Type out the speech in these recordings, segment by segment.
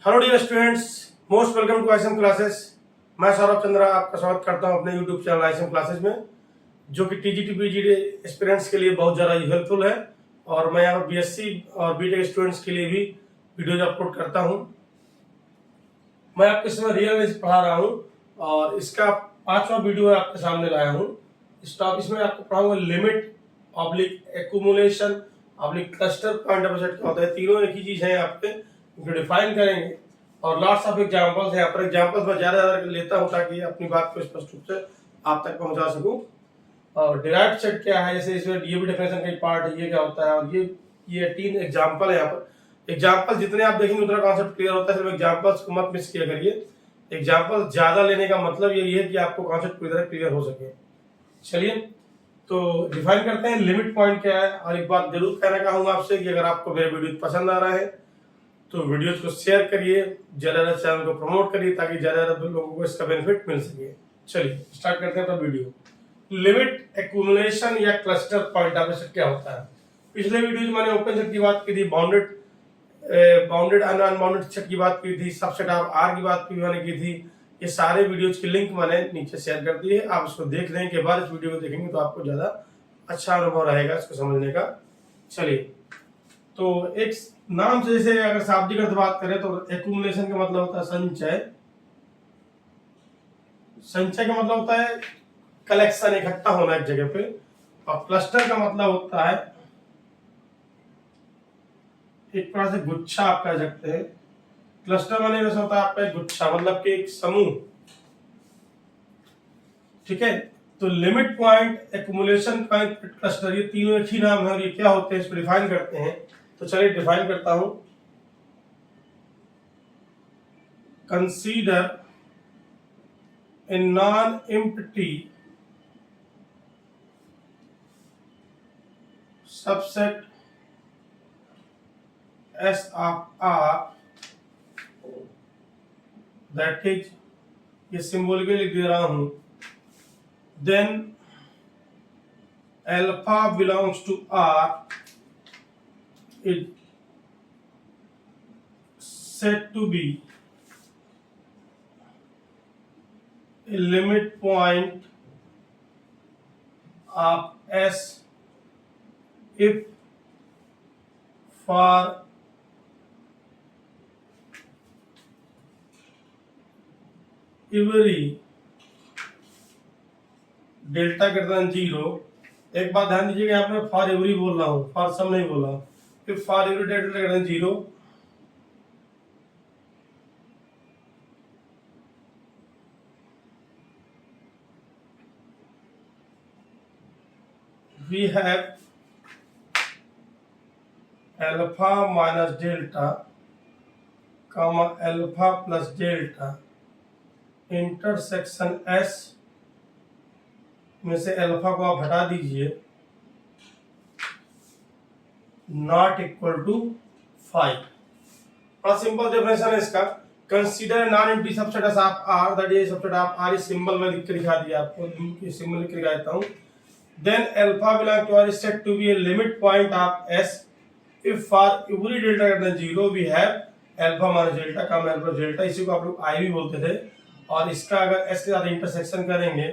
Hello dear students, most welcome to ISM classes. मैं सौरभ चंद्रा आपका स्वागत करता हूं अपने यूट्यूब चैनल आईएसएम क्लासेस में, जो कि टीजीटी पीजीडी एस्पिरेंट्स के लिए बहुत ज़्यादा हेल्पफुल है। और मैं यहाँ पर बीएससी और बीटेक स्टूडेंट्स के लिए भी वीडियोज अपलोड करता हूँ। मैं आपके समय रियल इंग्लिश पढ़ा रहा हूँ और इसका 5वां वीडियो आपके सामने लाया हूँ। इसमें आपको पढ़ाऊंगा limit oblique accumulation oblique cluster point of set क्या होता है। तीनों एक ही चीज है आपके, इनको डिफाइन करेंगे और लॉट्स ऑफ एग्जांपल्स हैं। यहाँ पर एग्जांपल्स मैं ज्यादा लेता हूँ ताकि अपनी बात को स्पष्ट रूप से आप तक पहुंचा सकूं। और डिराइव्ड सेट क्या है, जैसे इसमें ये भी डेफिनेशन का पार्ट है, ये क्या होता है। और ये 3 एग्जांपल है। यहाँ पर एग्जांपल जितने आप देखेंगे उतना कॉन्सेप्ट क्लियर होता है। सिर्फ एग्जांपल्स को मत मिस किया करिए। एग्जांपल ज्यादा लेने का मतलब यही है कि आपको कॉन्सेप्ट पूरी तरह क्लियर हो सके। चलिए तो डिफाइन करते हैं लिमिट पॉइंट क्या है। और एक बात जरूर कहना चाहूंगा आपसे कि अगर आपको मेरे वीडियो पसंद आ रहा है तो वीडियोस को शेयर करिए, ज्यादा चैनल को प्रमोट करिए ताकि ज्यादा लोगों को इसका बेनिफिट मिल सके। चलिए स्टार्ट करते हैं अपना वीडियो। लिमिट एक्यूमुलेशन या क्लस्टर पॉइंट ऑफ सेट क्या होता है। पिछले वीडियो में मैंने ओपन सेट की बात की थी, बाउंडेड अनबाउंडेड सेट की बात की थी, सबसेट ऑफ आर की बात भी मैंने की थी। ये सारे वीडियोज की लिंक मैंने नीचे शेयर कर दी है। आप इसको देख लेने के बाद इस वीडियो को देखेंगे तो आपको ज्यादा अच्छा अनुभव रहेगा इसको समझने का। चलिए तो एक नाम से, जैसे अगर शाब्दिक अर्थ बात करें तो एक्यूमुलेशन का मतलब होता है संचय। संचय का मतलब होता है कलेक्शन, इकट्ठा होना एक जगह पे। और क्लस्टर का मतलब होता है एक प्रकार से गुच्छा आप कह सकते हैं। क्लस्टर माने वैसा होता है आपका एक गुच्छा, मतलब कि एक समूह। ठीक है, तो limit point, accumulation point, cluster, ये तीनों एक ही नाम है। और ये क्या होते हैं इसको डिफाइन करते हैं। तो चलिए डिफाइन करता हूं। Consider a non empty subset S of R, that is, ये सिंबॉलिकली लिख दे रहा हूं, then alpha belongs to R is said to be a limit point of S if for every delta greater than 0। एक बात ध्यान दीजिएगा, यहाँ पे फॉर एवरी बोल रहा हूँ, फॉर सम नहीं बोला। फिर for every delta greater than 0 we have alpha minus delta comma alpha plus delta intersection S में से अल्फा को आप हटा दीजिए, नॉट इक्वल टू 5। बड़ा सिंपल डेफिनेशन है इसका। Consider non empty subset of R, that is subset of R, इस सिंबल में लिख के दिखा दिया आपको, ये सिंबल लिख के दिखा देता हूं। Then alpha belong to R is said to be a limit point of S if for every delta greater than 0 we have alpha minus delta comma alpha delta। इसी को आप लोग I भी बोलते थे। और इसका अगर S के साथ इंटरसेक्शन करेंगे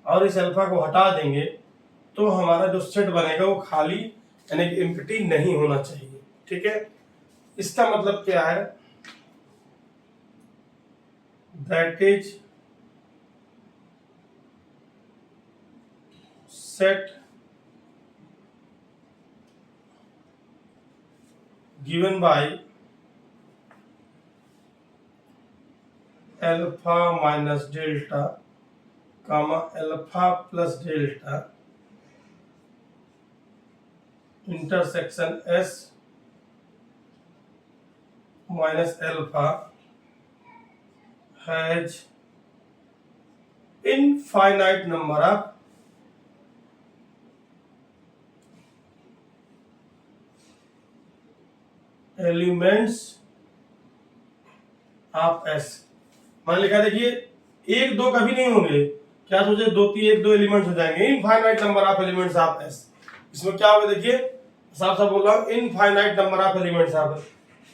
और इस अल्फा को हटा देंगे तो हमारा जो सेट बनेगा वो खाली, यानी कि एम्प्टी नहीं होना चाहिए। ठीक है, इसका मतलब क्या है, that is set given by alpha minus delta comma alpha plus delta intersection S minus alpha has infinite number of elements of S। मान लिखा, देखिए 1 2 कभी नहीं होंगे, क्या सोचे 2 3 1 2 एलिमेंट्स हो जाएंगे। Infinite number of elements of S। इसमें क्या होगा, देखिए साफ साफ बोल रहा हूं, infinite number of elements of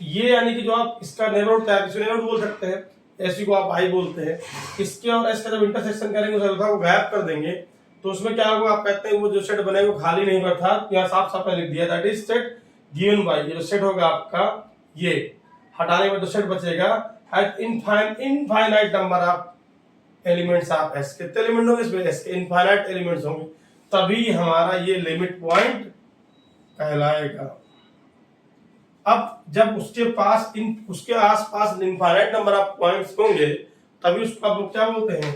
ये यानी कि जो आप इसका नेबरहुड तैयार, इसे नेबरहुड बोल सकते हैं, एस को आप आई बोलते हैं। इसके और एस का जब इंटरसेक्शन करेंगे, उस अल्फा को गायब कर देंगे, तो उसमें क्या होगा, आप कहते हैं वो जो सेट बनेगा वो खाली नहीं होगा, था यहाँ साफ साफ लिख दिया, that is set given bye, ये जो सेट होगा आपका, ये हटाने में जो सेट बचेगा eight infinite number of elements of S, कितने एलिमेंट होंगे इसमें, एस के इनफाइनाइट एलिमेंट्स होंगे, तभी हमारा ये लिमिट पॉइंट कहलाएगा। अब जब उसके पास उसके आसपास इनफाइनाइट नंबर ऑफ पॉइंट्स होंगे, तभी उसको आप लोग क्या बोलते हैं,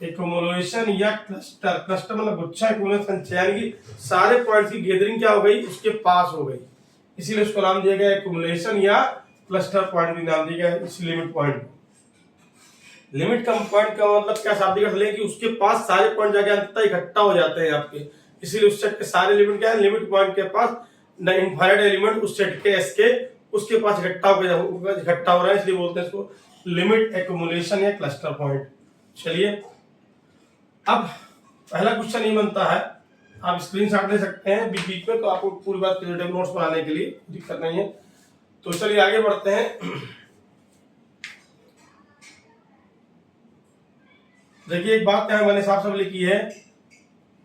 एक्युमुलेशन या क्लस्टर। क्लस्टर मतलब गुच्छा, एक्युमुलेशन यानी कि सारे पॉइंट्स की गैदरिंग क्या हो गई, उसके पास हो गई, इसीलिए उसको नाम दिया गया एक्युमुलेशन या क्लस्टर पॉइंट भी नाम दिया गया इस लिमिट पॉइंट। लिमिट का पॉइंट का मतलब क्या, शाब्दिक अर्थ लें कि उसके पास सारे पॉइंट जाके अंततः इकट्ठा हो जाते हैं आपके, इसीलिए उस सेट के सारे एलिमेंट क्या है, लिमिट पॉइंट के पास इनफाइनाइट एलिमेंट उस सेट के एस के उसके पास इकट्ठा हो रहा है, इसलिए बोलते हैं इसको लिमिट एक्युमुलेशन या क्लस्टर पॉइंट। चलिए अब पहला क्वेश्चन ये बनता है, आप स्क्रीनशॉट ले सकते हैं बीच में, तो आपको पूरी बात क्लियर नोट्स बनाने के लिए दिक्कत नहीं है। तो चलिए आगे बढ़ते हैं। देखिए एक बात यहाँ मैंने साफ साफ लिखी है,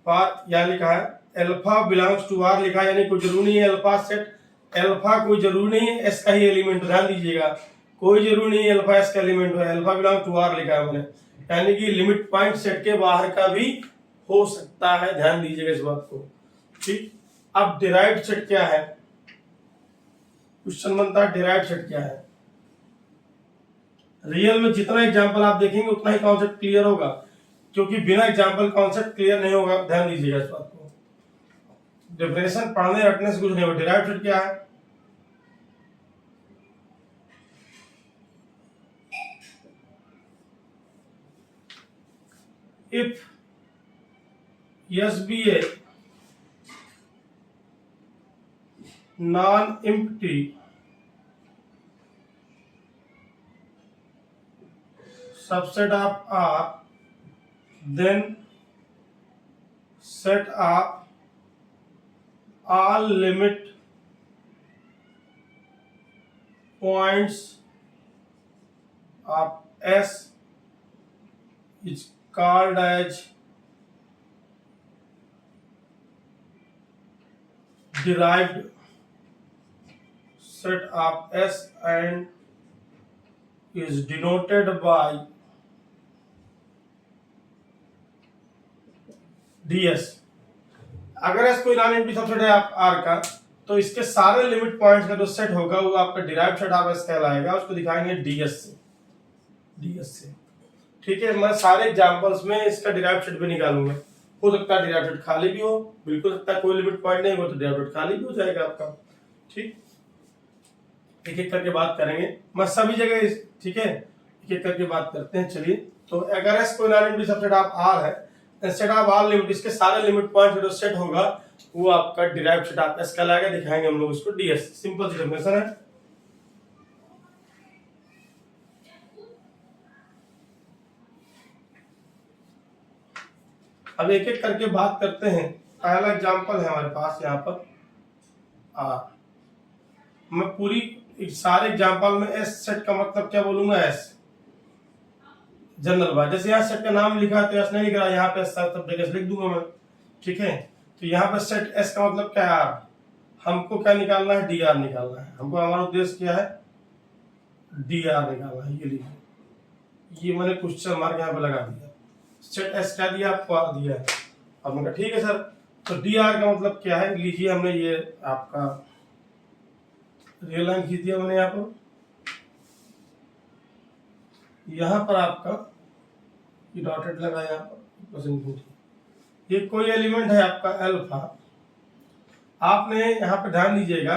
यहाँ लिखा है अल्फा बिलोंग्स टू आर लिखा है, यानी कोई जरूरी नहीं है अल्फा सेट, अल्फा कोई जरूरी नहीं है एस का ही एलिमेंट, ध्यान दीजिएगा, कोई जरूरी नहीं है अल्फा एस का एलिमेंट हो, अल्फा बिलोंग टू आर लिखा है मैंने, यानी कि लिमिट पॉइंट सेट के बाहर का भी हो सकता है, ध्यान दीजिएगा इस बात को। ठीक, अब डिराइव्ड सेट क्या है, क्वेश्चन बनता है डिराइव्ड सेट क्या है। रियल में जितना एग्जांपल आप देखेंगे उतना ही कॉन्सेप्ट क्लियर होगा, क्योंकि बिना एग्जांपल कॉन्सेप्ट क्लियर नहीं होगा, ध्यान दीजिएगा इस बात को। डेफिनेशन पढ़ने रटने से कुछ नहीं होगा। डिराइव्ड सेट क्या है, if S be a non-empty subset of R, then set of all limit points of S is called as derived set of S and is denoted by ds। अगर S कोई non empty subset है आप are का, तो इसके सारे limit points का जो सेट होगा वो आपका डिराइव्ड सेट ऑफ एस कहलाएगा, उसको दिखाएंगे डीएस से। ठीक है, मैं सारे एग्जांपल्स में इसका डिराइव्ड सेट भी निकालूंगा, हो सकता है डिराइव्ड सेट खाली भी हो, बिल्कुल सकता है कोई लिमिट पॉइंट नहीं हो तो डिराइव्ड सेट खाली भी हो जाएगा आपका। ठीक, एक एक करके बात करेंगे, मैं सभी जगह, ठीक है, एक एक करके बात करते हैं। चलिए, तो अगर एस कोई non empty subset of R है, सेट ऑफ ऑल लिमिट, इसके सारे लिमिट पॉइंट जो सेट होगा वो आपका डिराइव्ड सेट ऑफ एस कहलाएगा, दिखाएंगे हम लोग इसको डीएस। सिंपल सी डेफिनेशन है। अब एक एक करके बात करते हैं। पहला एग्जांपल है हमारे पास यहाँ पर आर, मैं पूरी सारे एग्जांपल में एस सेट का मतलब क्या बोलूंगा, एस जनरल बात, जैसे यहाँ सेट का नाम लिखा है तो एस नहीं लिख रहा, यहाँ पे सब जगह लिख दूंगा मैं। ठीक है, तो यहाँ पे सेट एस का मतलब क्या है, आर, हमको क्या निकालना है, डी आर निकालना है, हमको हमारा उद्देश्य क्या है, डी आर निकालना है। ये लिखिए, ये मैंने क्वेश्चन मार्क यहाँ पे लगा दिया, सेट एस क्या दिया आपको, आर दिया है। अब मैंने कहा ठीक है सर, तो डी आर का मतलब क्या है, लीजिए हमने ये आपका रियल लाइन खींच दिया मैंने यहाँ पर आपका ये डॉटेड लगा यहाँ पर, ये कोई एलिमेंट है आपका अल्फा, आपने यहाँ पे ध्यान दीजिएगा,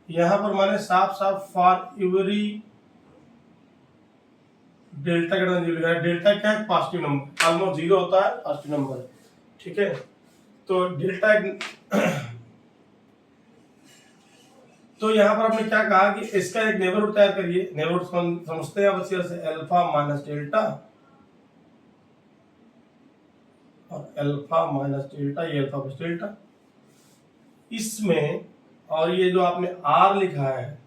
यहाँ पर मैंने साफ साफ फॉर एवरी डेल्टा का लिखा है। डेल्टा क्या है, पॉजिटिव नंबर, ऑलमोस्ट जीरो होता है पॉजिटिव नंबर है। ठीक है, तो डेल्टा तो यहाँ पर आपने क्या कहा कि इसका एक नेबरहुड तैयार करिए, नेबरहुड समझते हैं बस से अल्फा माइनस डेल्टा और अल्फा माइनस डेल्टा, ये अल्फा प्लस डेल्टा इसमें, और ये जो आपने आर लिखा है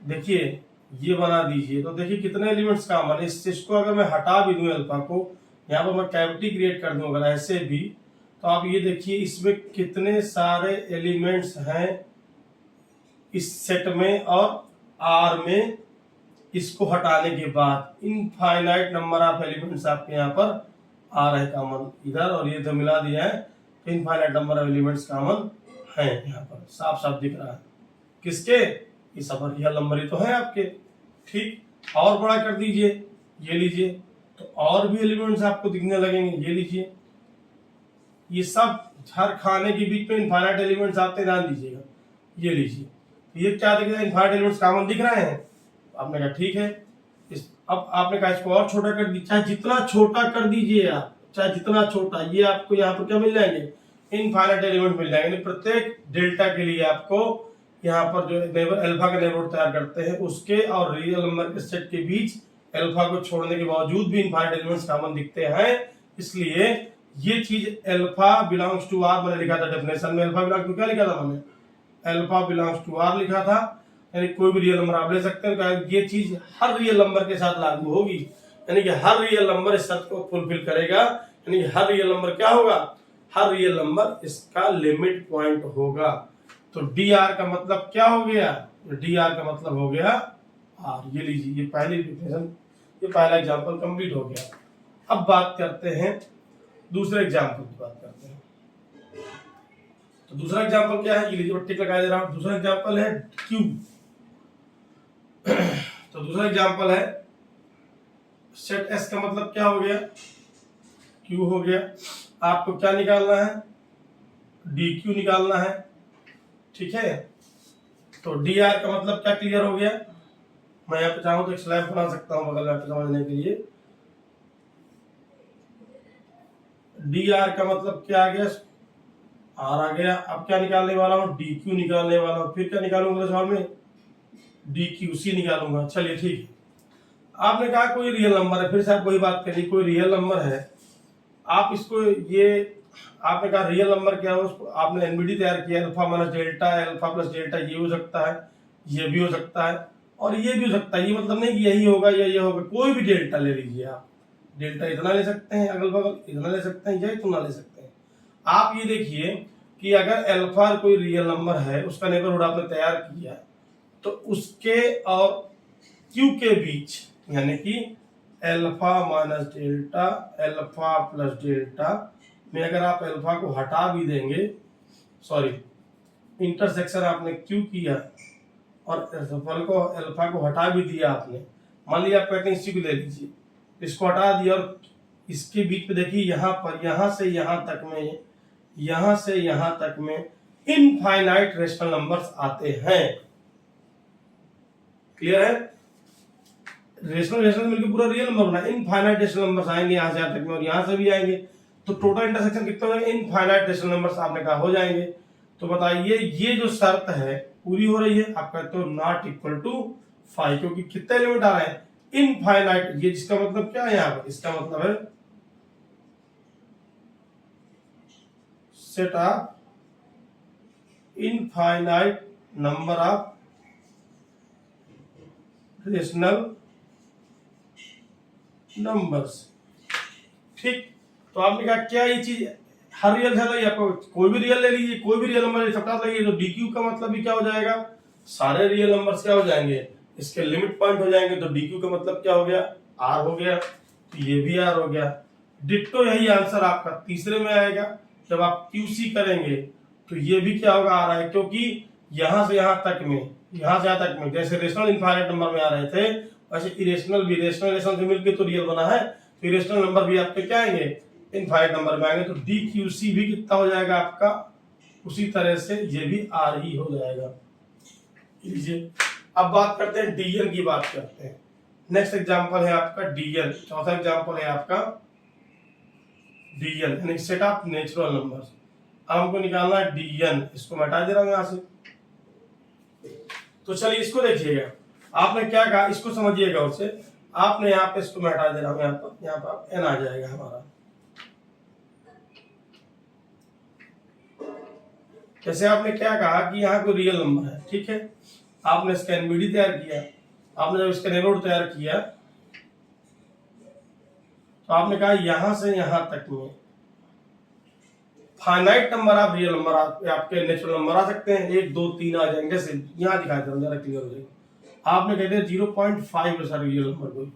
देखिए ये बना दीजिए, तो देखिए कितने एलिमेंट्स कॉमन है। इसको अगर मैं हटा भी दूं अल्फा को, यहाँ पर मैं कैविटी क्रिएट कर दूं अगर ऐसे भी, तो आप ये देखिए इसमें कितने सारे एलिमेंट्स हैं इस सेट में और आर में। इसको हटाने के बाद इनफाइनाइट नंबर ऑफ एलिमेंट्स आपके यहाँ पर आ रहे कॉमन इधर, और ये तो मिला दिया है, infinite number of elements common है यहाँ पर, साफ साफ दिख रहा है। किसके? ये सब रियल नंबर ही तो है आपके। ठीक, और बड़ा कर दीजिए, ये लीजिए, तो और भी एलिमेंट्स आपको दिखने लगेंगे। ये लीजिए, ये सब हर खाने के बीच में इनफाइनाइट एलिमेंट्स आते, ध्यान दीजिएगा। ये लीजिए, ये क्या दिख रहा है? इनफाइनाइट एलिमेंट्स कॉमन दिख रहे हैं। आपने कहा ठीक है, अब आपने कहा इसको और छोटा कर दीजिए, चाहे जितना छोटा कर दीजिए आप, चाहे जितना छोटा, ये आपको यहाँ पर क्या मिल जाएंगे? इनफाइनाइट एलिमेंट मिल जाएंगे। प्रत्येक डेल्टा के लिए आपको यहाँ पर जो नेबर अल्फा का नेबरहुड तैयार करते हैं, उसके और रियल नंबर के सेट के बीच अल्फा को छोड़ने के बावजूद भी इनफाइनाइट एलिमेंट्स कॉमन दिखते हैं। इसलिए ये चीज अल्फा बिलोंग्स टू आर मैंने लिखा था डेफिनेशन में। अल्फा बिलोंग्स टू क्या लिखा था मैंने? अल्फा बिलोंग्स टू आर लिखा था, यानी कोई भी रियल नंबर आप ले सकते हैं। ये चीज हर रियल नंबर के साथ लागू होगी, यानी कि हर रियल नंबर इस शर्त को फुलफिल करेगा, यानी हर रियल नंबर क्या होगा? हर रियल नंबर इसका लिमिट पॉइंट होगा। तो डी आर का मतलब क्या हो गया? डी आर का मतलब हो गया आर। ये लीजिए, ये पहली डिफिनेशन, ये पहला एग्जांपल कंप्लीट हो गया। अब बात करते हैं दूसरे एग्जांपल की बात करते हैं। तो दूसरा एग्जांपल क्या है? ये लीजिए, टिक लगा दे रहा हूं। दूसरा एग्जांपल है क्यू। तो दूसरा एग्जांपल है सेट एस का मतलब क्या हो गया? क्यू हो गया। आपको क्या निकालना है? डी क्यू निकालना है। ठीक है, तो डी आर का मतलब क्या क्लियर हो गया? मैं यहाँ पे चाहूं तो एक स्लैब बना सकता हूं बगल में समझने के लिए। डी आर का मतलब क्या आ गया? आर आ गया। अब क्या निकालने वाला हूं? डी क्यू निकालने वाला हूं। फिर क्या निकालूंगा सवाल में? डी क्यू सी निकालूंगा। चलिए ठीक है, आपने कहा कोई रियल नंबर है, फिर से आप वही बात करिए, कोई रियल नंबर है, आप इसको ये आपने कहा रियल नंबर क्या है, उसको आपने एनबीडी तैयार किया, alpha minus delta, alpha plus delta, ये हो सकता है, ये भी हो सकता है, और ये भी हो सकता है। ये मतलब नहीं कि यही होगा या ये होगा, कोई भी डेल्टा ले लीजिए आप। डेल्टा इतना ले सकते हैं, अगल बगल इतना ले सकते हैं, या इतना ले सकते हैं। आप ये देखिए कि अगर अल्फा कोई रियल नंबर है, उसका नेबरहुड आपने तैयार किया, तो उसके और क्यू के बीच, यानी कि alpha minus delta, alpha plus delta में अगर आप अल्फा को हटा भी देंगे, सॉरी इंटरसेक्शन आपने क्यू किया और अल्फा को हटा भी दिया आपने, मान लीजिए आप कहते हैं इसी को ले लीजिए, इसको हटा दिया और इसके बीच में देखिए यहाँ पर, यहाँ से यहाँ तक में, यहाँ से यहाँ तक में इनफाइनाइट रेशनल नंबर्स आते हैं। क्लियर है? रेशनल मिलकर पूरा रियल नंबर बना, इनफाइनाइट रेशनल नंबर्स आएंगे यहाँ से यहाँ तक में, और यहाँ से भी आएंगे, तो टोटल इंटरसेक्शन कितना हो जाएगा? इनफाइनाइट रेशनल नंबर्स आपने कहा हो जाएंगे। तो बताइए ये जो शर्त है पूरी हो रही है? आप कहते हो नॉट इक्वल टू 5, क्योंकि कितने एलिमेंट आ रहे हैं? इनफाइनाइट। ये जिसका मतलब क्या है यहाँ पर? इसका मतलब है set of infinite number of rational numbers. ठीक, तो आपने कहा क्या ये चीज हर रियल है? आपको कोई भी रियल ले लीजिए, कोई भी रियल नंबर सबका लगे, तो डी क्यू का मतलब भी क्या हो जाएगा? सारे रियल नंबर्स क्या हो जाएंगे? इसके लिमिट पॉइंट हो जाएंगे। तो डी क्यू का मतलब क्या हो गया? आर हो गया। तो ये भी आर हो गया। डिट्टो यही आंसर आपका तीसरे में आएगा। जब आप क्यूसी करेंगे तो ये भी क्या होगा? आ रहा है, क्योंकि यहां से यहां तक में, यहां से यहां तक में जैसे रेशनल इनफाइनाइट नंबर में आ रहे थे, वैसे इरेशनल भी, रेशनल से मिलकर तो रियल बना है, तो इरेशनल नंबर भी आपके क्या आएंगे? इनफाइनाइट नंबर में आएंगे। तो डी क्यू सी भी कितना हो जाएगा आपका? उसी तरह से ये भी आर ही हो जाएगा। लीजिए, अब बात करते हैं डीएन की बात करते हैं। नेक्स्ट एग्जांपल है आपका डीएन। चौथा एग्जांपल है आपका डीएन, यानी सेट ऑफ नेचुरल नंबर्स। हमको निकालना है डीएन। इसको मैं हटा दे रहा हूं यहां से। तो चलिए इसको देखिएगा, आपने क्या कहा इसको समझिएगा। उससे आपने यहाँ पे, इसको मैं हटा दे रहा हूं, यहाँ पर एन आ जाएगा हमारा। जैसे आपने क्या कहा कि यहाँ कोई रियल नंबर है, ठीक है, आपने इसका एनबीडी तैयार किया, आपने जब इसका नेबरहुड तैयार किया तो आपने कहा यहां से यहां तक में फाइनाइट नंबर आप रियल नंबर आपके नेचुरल नंबर आ सकते हैं, 1 2 3 आ जाएंगे, जैसे यहाँ दिखाई दे रहा है, क्लियर हो जाएगा। आपने कहते हैं 0.5 है सर रियल नंबर कोई,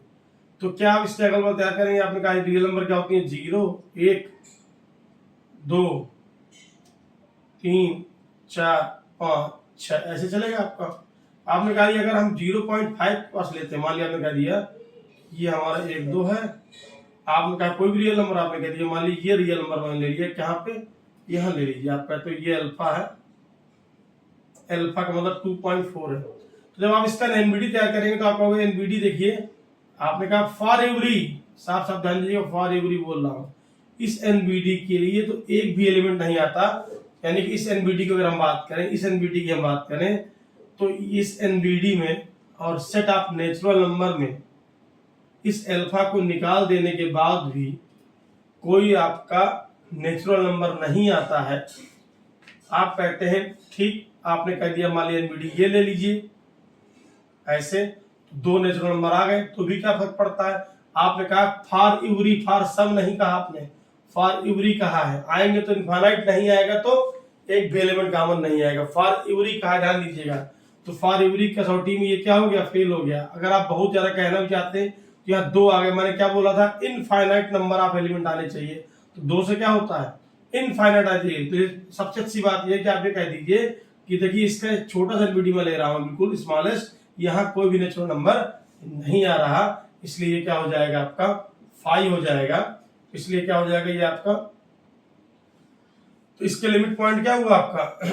तो क्या आप इसके अगल बगल तैयार करेंगे? आपने कहा रियल नंबर क्या होती है? 0 1 2 3 4 5 6 ऐसे चलेगा आपका। आपने कहा अगर हम 0.5 पास लेते हैं, मान लिया आपने कह दिया ये हमारा 1 2 है, आपने कहा कोई भी रियल नंबर आपने कह दिया, मान लीजिए ये रियल नंबर मैंने ले लिया, कहाँ पे? यहाँ ले लीजिए आपका, तो ये अल्फा है, अल्फा का मतलब 2.4 है। तो जब आप इसका एनबीडी तैयार करेंगे तो आप कहोगे एनबीडी, देखिए आपने कहा फॉर एवरी, साफ साफ ध्यान दीजिएगा, फॉर एवरी बोल रहा हूँ, इस एनबीडी के लिए तो एक भी एलिमेंट नहीं आता, यानी कि इस एनबीडी की अगर हम बात करें, इस एनबीडी की हम बात करें तो इस एनबीडी में और सेट ऑफ नेचुरल नंबर में इस अल्फा को निकाल देने के बाद भी कोई आपका नेचुरल नंबर नहीं आता है। आप कहते हैं ठीक, आपने कह दिया मान लिया एनबीडी ये ले लीजिए, ऐसे 2 नेचुरल नंबर आ गए तो भी क्या फर्क पड़ता है? आपने कहा फॉर एवरी, फॉर सब नहीं कहा आपने, फॉर एवरी कहा है, आएंगे तो इनफाइनाइट नहीं आएगा, तो एक भी एलिमेंट कॉमन नहीं आएगा, फॉर एवरी कहा, ध्यान दीजिएगा। तो फॉर एवरी कसौटी में ये क्या हो गया? फेल हो गया। अगर आप बहुत ज्यादा कहना भी चाहते हैं तो यहाँ 2 आ गए, मैंने क्या बोला था? इनफाइनाइट नंबर ऑफ एलिमेंट आने चाहिए, तो 2 से क्या होता है? इनफाइनाइट आ जाइए। तो सबसे अच्छी बात यह कि आप ये कह दीजिए कि देखिए इसका छोटा सा एनबीडी में ले रहा हूं, बिल्कुल स्मॉलेस्ट, यहाँ कोई भी नेचुरल नंबर नहीं आ रहा, इसलिए क्या हो जाएगा आपका? 5 हो जाएगा। इसलिए क्या हो जाएगा ये आपका? तो इसके लिमिट पॉइंट क्या हुआ आपका?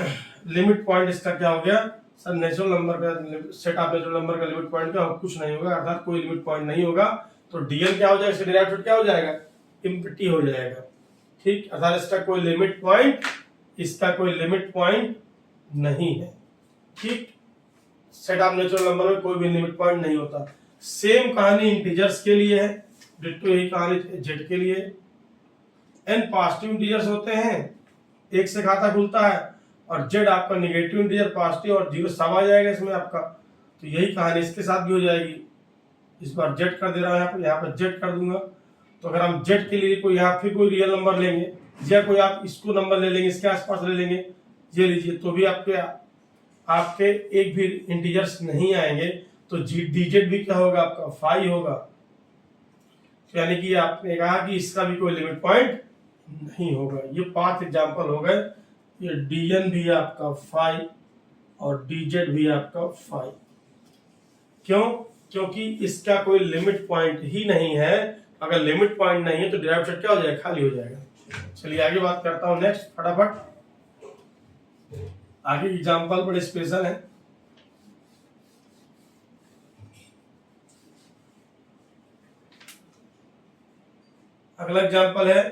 लिमिट पॉइंट इसका क्या हो गया सर? नेचुरल नंबर का सेट ऑफ नेचुरल नंबर का लिमिट पॉइंट क्या? कुछ नहीं होगा, अर्थात कोई लिमिट पॉइंट नहीं होगा, तो डीएल क्या हो जाएगा? इससे डिराइव्ड रूट क्या हो जाएगा? एम्प्टी हो जाएगा। ठीक, अर्थात इसका कोई लिमिट पॉइंट, इसका कोई लिमिट पॉइंट नहीं है। ठीक, सेट ऑफ नेचुरल नंबर में कोई भी लिमिट पॉइंट नहीं होता। सेम कहानी इंटीजर्स के लिए है, डिट्टो यही कहानी जेड के लिए। एन पॉजिटिव इंटीजर्स होते हैं, 1 से खाता खुलता है, और जेड आपका निगेटिव इंटीजर, पॉजिटिव और 0 सब आ जाएगा इसमें आपका। तो यही कहानी इसके साथ भी हो जाएगी। इस बार जेड कर दे रहा है, यहाँ पर जेड कर दूंगा। तो अगर हम जेड के लिए कोई यहाँ फिर कोई रियल नंबर लेंगे, या कोई आप इसको नंबर ले लेंगे, इसके आसपास ले लेंगे, ये लीजिए, तो भी आपके एक भी इंटीजर्स नहीं आएंगे, तो डीजेड भी क्या होगा आपका? 5 होगा। तो यानी कि आपने कहा कि इसका भी कोई लिमिट पॉइंट नहीं होगा। ये 5 एग्जांपल हो गए। ये डीएन भी आपका 5 और डीजेड भी आपका 5। क्यों? क्योंकि इसका कोई लिमिट पॉइंट ही नहीं है। अगर लिमिट पॉइंट नहीं है तो डिराइव्ड सेट क्या हो जाएगा? खाली हो जाएगा। चलिए आगे बात करता हूं, नेक्स्ट फटाफट। आगे एग्जांपल बड़े स्पेशल है। अगला एग्जांपल है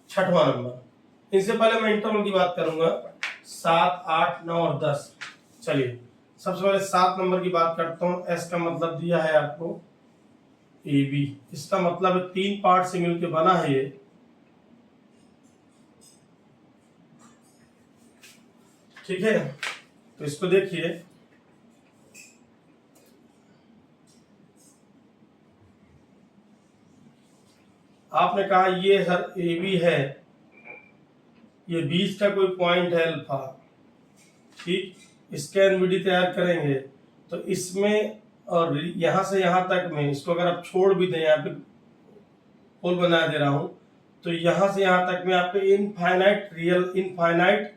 6वां नंबर। इनसे पहले मैं इंटरवल की बात करूंगा, 7 8 9 और 10। चलिए सबसे पहले 7 नंबर की बात करता हूं। एस का मतलब दिया है आपको ए बी, इसका मतलब 3 पार्ट से मिलकर बना है ये। ठीक है, तो इसको देखिए, आपने कहा ये सर ए बी है, ये बीच का कोई पॉइंट है अल्फा। ठीक, इसके एनबीडी तैयार करेंगे तो इसमें और यहां से यहां तक में इसको अगर आप छोड़ भी दें, यहाँ पे होल बना दे रहा हूं, तो यहां से यहां तक में आपके इनफाइनाइट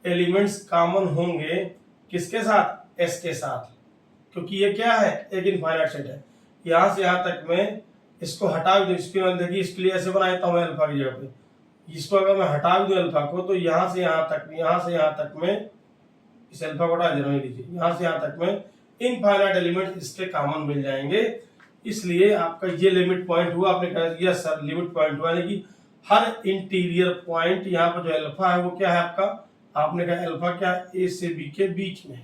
एलिमेंट्स कॉमन होंगे। किसके साथ? एस के साथ, क्योंकि ये क्या है? एक इनफाइनाइट सेट है। यहां से यहां तक में इसको हटा भी दूं, इसके लिए ऐसे बना देता हूं मैं अल्फा की जगह पे। इसको अगर मैं हटा भी दूं अल्फा को, तो यहां से यहां तक में इस अल्फा को हटा दे रहा हूं, लीजिए, यहां से यहां तक में इनफाइनाइट एलिमेंट इसके कॉमन मिल जाएंगे। इसलिए आपका ये लिमिट पॉइंट हुआ। आपने कहा यस सर लिमिट पॉइंट हुआ, यानी कि हर इंटीरियर पॉइंट यहाँ पर जो अल्फा है वो क्या है आपका? आपने कहा अल्फा क्या? ए से बी के बीच में,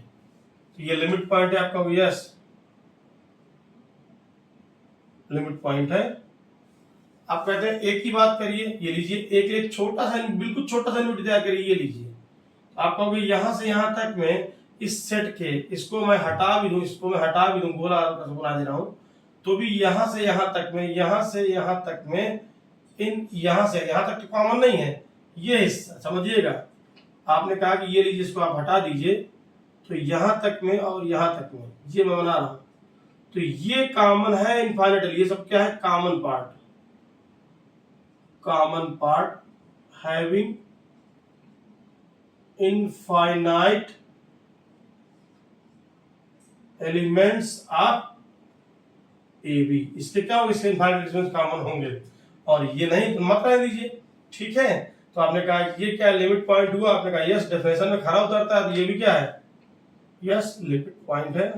तो ये लिमिट पॉइंट है आपका। यस लिमिट पॉइंट है। आप कहते हैं एक की बात करिए, ये लीजिए, एक छोटा सा बिल्कुल छोटा सा लिमिट तैयार करिए, ये लीजिए। आप कहोगे यहां से यहां तक में इस सेट के, इसको मैं हटा भी दूं, इसको मैं हटा भी दूं, गोला बना दे रहा हूं, तो भी यहां से यहां तक में, यहां से यहां तक में, यहां से यहां तक तो कॉमन नहीं है, ये हिस्सा समझिएगा। आपने कहा कि ये लीजिए, इसको आप हटा दीजिए, तो यहां तक में और यहां तक में ये मैं बना रहा हूं, तो ये कॉमन है इनफाइनाइटली। ये सब क्या है? Common part, common part having infinite elements of A B. इसके क्या होगा? इसके इनफाइनाइट एलिमेंट्स कॉमन होंगे, और ये नहीं तो मत रहने दीजिए। ठीक है, तो आपने कहा ये क्या लिमिट पॉइंट हुआ? आपने कहा यस, डेफिनेशन में खरा उतरता है, तो ये भी क्या है? यस, लिमिट पॉइंट है।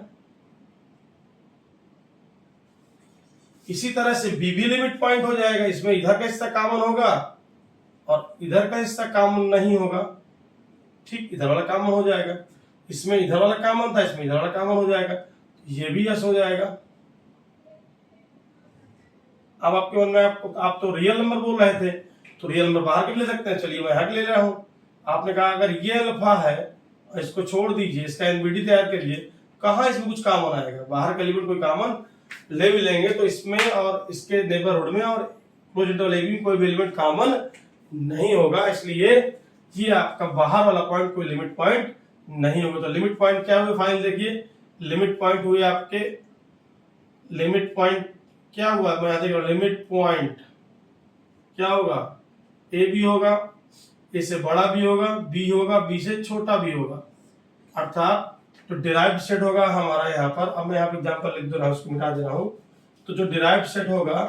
इसी तरह से बी भी लिमिट पॉइंट हो जाएगा। इसमें इधर का हिस्सा कॉमन होगा और इधर का हिस्सा कॉमन नहीं होगा। ठीक, इधर वाला कॉमन हो जाएगा, इसमें इधर वाला कॉमन था, इसमें इधर वाला कॉमन हो जाएगा, ये भी यस हो जाएगा। अब आपके मन में आप तो रियल नंबर बोल रहे थे, तो रियल नंबर बाहर के ले सकते हैं। चलिए मैं हट ले रहा हूं। आपने कहा अगर ये अल्फा है, इसको छोड़ दीजिए, इसका एनबीडी तैयार करिए, कहाँ इसमें कुछ कॉमन आएगा? बाहर का एलिमेंट कोई कॉमन ले भी लेंगे तो इसमें और इसके नेबरहुड में और क्लोज इंटरवल में कोई भी एलिमेंट कॉमन नहीं होगा, इसलिए ये आपका बाहर वाला पॉइंट कोई लिमिट पॉइंट नहीं होगा। तो लिमिट पॉइंट क्या हुए? फाइनल देखिए, लिमिट पॉइंट हुए आपके, लिमिट पॉइंट क्या हुआ? मैं यहां देख रहा हूं, लिमिट पॉइंट क्या होगा? ए भी होगा, ए से बड़ा भी होगा, बी होगा, बी से छोटा भी होगा, अर्थात तो डिराइव्ड सेट होगा हमारा यहाँ पर। अब मैं यहाँ पे एग्जांपल लिख दे रहा हूं, उसको मिटा दे रहा हूं। तो जो डिराइव्ड सेट होगा,